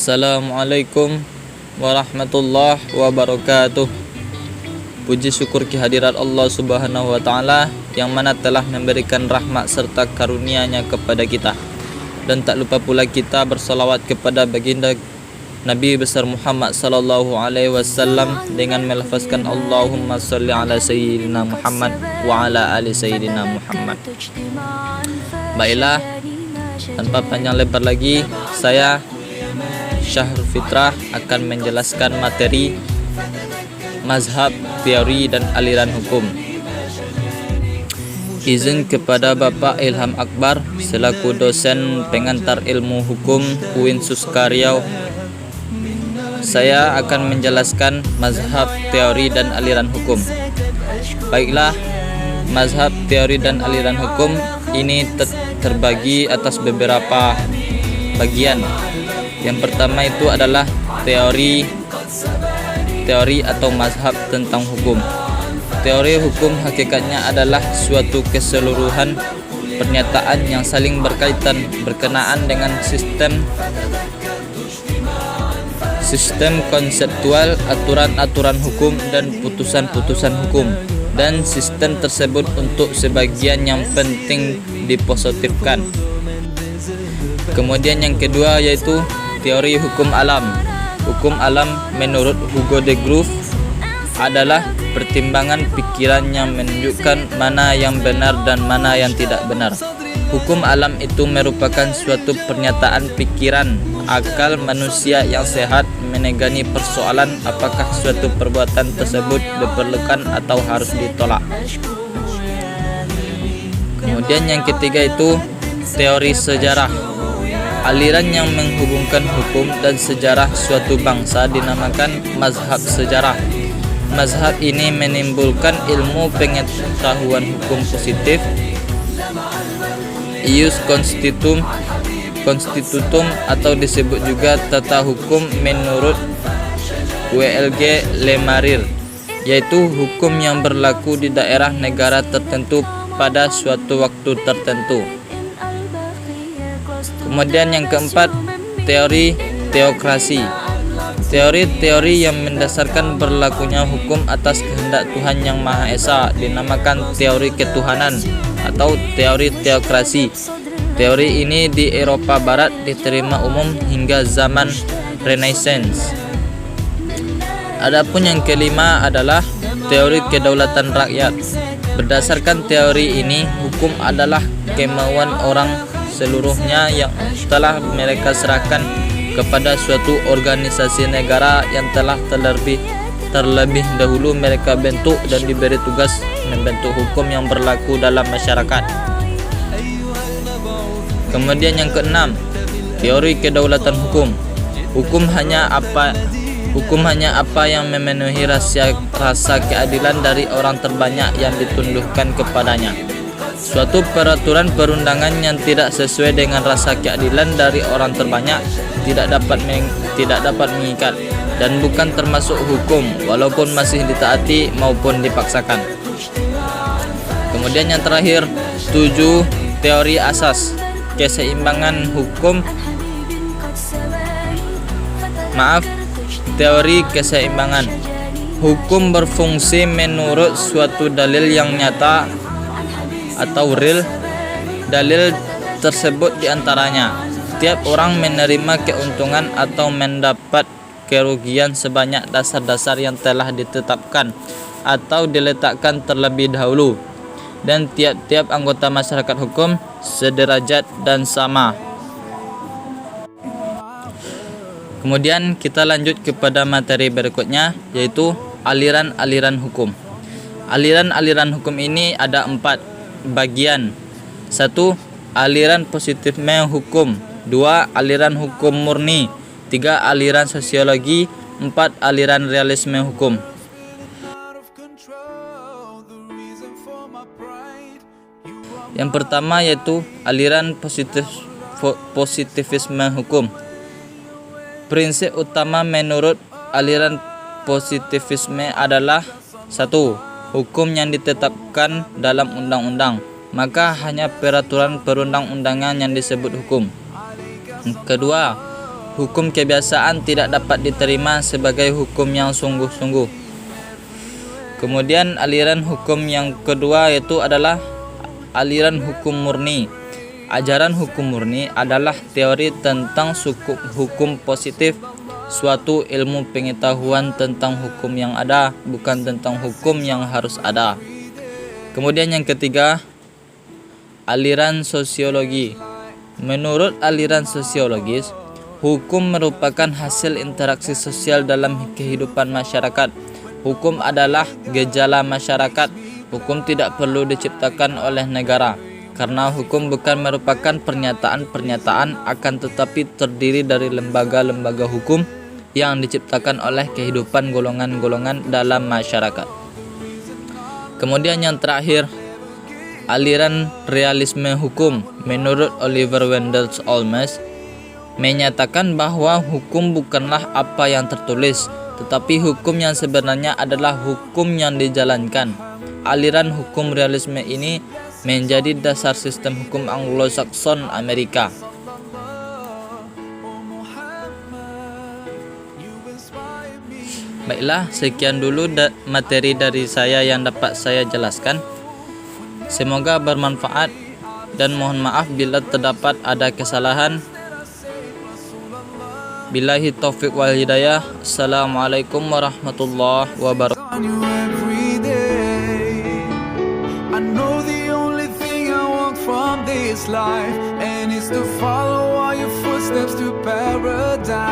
Assalamualaikum warahmatullahi wabarakatuh. Puji syukur kehadirat Allah Subhanahu wa Ta'ala yang mana telah memberikan rahmat serta karunia-Nya kepada kita. Dan tak lupa pula kita bersalawat kepada baginda Nabi besar Muhammad sallallahu alaihi wasallam dengan melafazkan Allahumma shalli ala sayyidina Muhammad wa ala ali sayyidina Muhammad. Baiklah, tanpa panjang lebar lagi, saya Syahrul Fitrah akan menjelaskan materi mazhab, teori dan aliran hukum. Izin kepada Bapak Ilham Akbar selaku dosen pengantar ilmu hukum UIN Suska Riau. Saya akan menjelaskan mazhab, teori dan aliran hukum. Baiklah, mazhab, teori dan aliran hukum ini terbagi atas beberapa bagian. Yang pertama itu adalah teori atau mazhab tentang hukum. Teori hukum hakikatnya adalah suatu keseluruhan pernyataan yang saling berkenaan dengan sistem konseptual, aturan-aturan hukum dan putusan-putusan hukum, dan sistem tersebut untuk sebagian yang penting dipositifkan. Kemudian yang kedua yaitu teori hukum alam. Hukum alam menurut Hugo de Groove adalah pertimbangan pikiran yang menunjukkan mana yang benar dan mana yang tidak benar. Hukum alam itu merupakan suatu pernyataan pikiran akal manusia yang sehat mengenai persoalan apakah suatu perbuatan tersebut diperlukan atau harus ditolak. Kemudian yang ketiga itu teori sejarah. Aliran yang menghubungkan hukum dan sejarah suatu bangsa dinamakan mazhab sejarah. Mazhab ini menimbulkan ilmu pengetahuan hukum positif, ius constitutum atau disebut juga tata hukum menurut W.L.G. Lemaire, yaitu hukum yang berlaku di daerah negara tertentu pada suatu waktu tertentu. Kemudian yang keempat, teori teokrasi. Teori-teori yang mendasarkan berlakunya hukum atas kehendak Tuhan Yang Maha Esa dinamakan teori ketuhanan atau teori teokrasi. Teori ini di Eropa Barat diterima umum hingga zaman Renaissance. Adapun yang kelima adalah teori kedaulatan rakyat. Berdasarkan teori ini, hukum adalah kemauan orang seluruhnya yang telah mereka serahkan kepada suatu organisasi negara yang telah terlebih dahulu mereka bentuk dan diberi tugas membentuk hukum yang berlaku dalam masyarakat. Kemudian yang keenam, teori kedaulatan hukum. Hukum hanya apa yang memenuhi rasa keadilan dari orang terbanyak yang ditundukkan kepadanya. Suatu peraturan perundangan yang tidak sesuai dengan rasa keadilan dari orang terbanyak tidak dapat mengikat dan bukan termasuk hukum walaupun masih ditaati maupun dipaksakan. Kemudian yang terakhir, 7 teori asas keseimbangan hukum. Teori keseimbangan hukum berfungsi menurut suatu dalil yang nyata atau real. Dalil tersebut diantaranya setiap orang menerima keuntungan atau mendapat kerugian sebanyak dasar-dasar yang telah ditetapkan atau diletakkan terlebih dahulu, dan tiap-tiap anggota masyarakat hukum sederajat dan sama. Kemudian kita lanjut kepada materi berikutnya yaitu aliran-aliran hukum. Aliran-aliran hukum ini ada 4 bagian. 1. Aliran positifisme hukum. 2. Aliran hukum murni. 3. Aliran sosiologi. 4. Aliran realisme hukum. Yang pertama yaitu aliran positivisme hukum. Prinsip utama menurut aliran positivisme adalah 1. Hukum yang ditetapkan dalam undang-undang, maka hanya peraturan perundang-undangan yang disebut hukum. Kedua, hukum kebiasaan tidak dapat diterima sebagai hukum yang sungguh-sungguh. Kemudian aliran hukum yang kedua yaitu adalah aliran hukum murni. Ajaran hukum murni adalah teori tentang hukum positif, suatu ilmu pengetahuan tentang hukum yang ada, bukan tentang hukum yang harus ada. Kemudian yang ketiga, aliran sosiologi. Menurut aliran sosiologis, hukum merupakan hasil interaksi sosial dalam kehidupan masyarakat. Hukum adalah gejala masyarakat. Hukum tidak perlu diciptakan oleh negara, karena hukum bukan merupakan pernyataan-pernyataan, akan tetapi terdiri dari lembaga-lembaga hukum yang diciptakan oleh kehidupan golongan-golongan dalam masyarakat. Kemudian yang terakhir, aliran realisme hukum. Menurut Oliver Wendell Holmes, menyatakan bahwa hukum bukanlah apa yang tertulis, tetapi hukum yang sebenarnya adalah hukum yang dijalankan. Aliran hukum realisme ini menjadi dasar sistem hukum Anglo-Saxon Amerika. Baiklah, sekian dulu materi dari saya yang dapat saya jelaskan. Semoga bermanfaat dan mohon maaf bila terdapat ada kesalahan. Billahi taufiq wal hidayah. Assalamualaikum warahmatullahi wabarakatuh. I know the only thing I want from this life, and it's to follow all your footsteps to paradise.